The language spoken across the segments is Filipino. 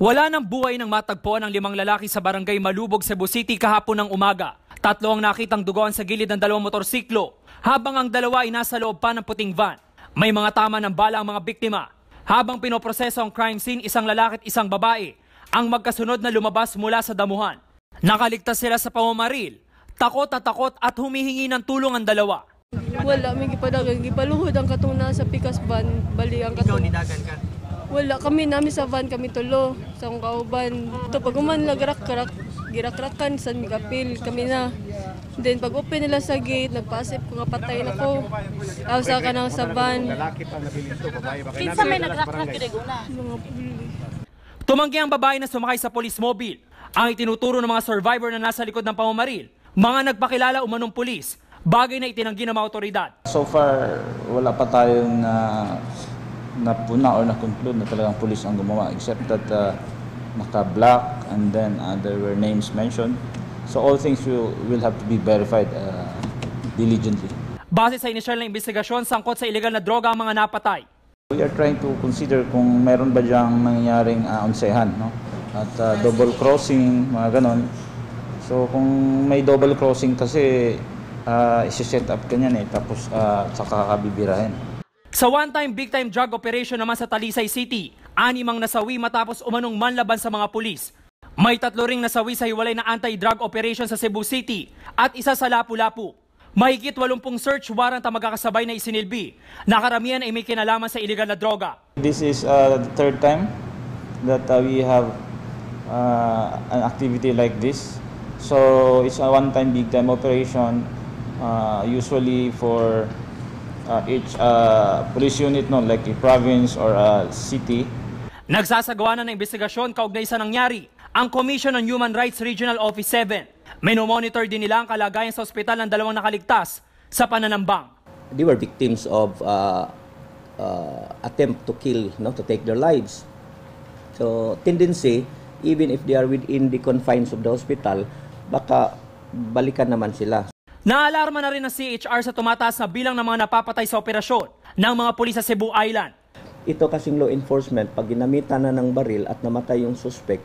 Wala nang buhay nang matagpuan ng 5 lalaki sa barangay Malubog, Cebu City kahapon ng umaga. 3 ang nakitang duguan sa gilid ng 2 motorsiklo, habang ang 2 ay nasa loob pa ng puting van. May mga tama ng bala ang mga biktima. Habang pinoproseso ang crime scene, 1 lalaki at 1 babae ang magkasunod na lumabas mula sa damuhan. Nakaligtas sila sa pamamaril, takot at humihingi ng tulong ang 2. Wala, may gipadagan, gipaluhod ang katuna sa pikas van, bali ang katuna. Ikaw nidagan ka? Wala, kami namin sa van, kami tulo, sa akong kauban. Ito, pag umanla, girakrakan, sa migapil, kami na. Then, pag open nila sa gate, nagpasip ko nga patay na ko. Asa ka na sa van. Kinsa may nagrakrak yun una? Mga puli. Tumanggi ang babae na sumakay sa police mobile. Ang itinuturo ng mga survivor na nasa likod ng pamamaril, mga nagpakilala umanong pulis, bagay na itinanggi ng mga otoridad. So far, wala pa tayong napuna or na-conclude na talagang pulis ang gumawa, except that naka-black and then there were names mentioned. So all things will have to be verified diligently. Base sa inisyal na investigasyon, sangkot sa illegal na droga ang mga napatay. We are trying to consider kung meron ba diyang nangyaring onsehan, no? At double crossing, mga ganon. So kung may double crossing kasi isi-set up kanyan tapos saka kakabibirahin. Sa one-time big-time drug operation naman sa Talisay City, 6 ang nasawi matapos umanong manlaban sa mga pulis. May 3 ring nasawi sa hiwalay na anti-drug operation sa Cebu City at 1 sa Lapu-Lapu. Mahigit 80 search warrant ang magkakasabay na isinilbi. Nakaramihan ay may kinalaman sa iligal na droga. This is the 3rd time that we have an activity like this. So it's a one-time big-time operation, usually for each police unit, no, like a province or a city. Nagsasagawa na ng investigasyon kaugnay sa nangyari ang Commission on Human Rights Regional Office 7. Minomonitor din nila ang kalagayan sa ospital ng 2 nakaligtas sa pananambang. They were victims of attempt to kill, no, to take their lives. So tendency, even if they are within the confines of the hospital, baka balikan naman sila. Naalarma na rin ang CHR sa tumataas na bilang ng mga napapatay sa operasyon ng mga pulis sa Cebu Island. Ito kasing law enforcement, pag ginamitan na ng baril at namatay yung suspect,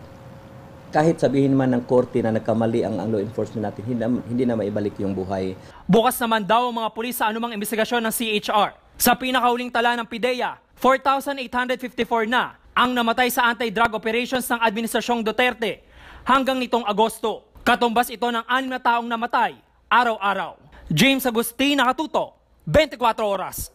kahit sabihin man ng korte na nagkamali ang law enforcement natin, hindi na maibalik yung buhay. Bukas naman daw ang mga pulis sa anumang investigasyon ng CHR. Sa pinakahuling tala ng PIDEA, 4,854 na ang namatay sa anti-drug operations ng Administrasyong Duterte hanggang nitong Agosto. Katumbas ito ng 6 na taong namatay araw-araw. James Agustin, Nakatuto, 24 Oras.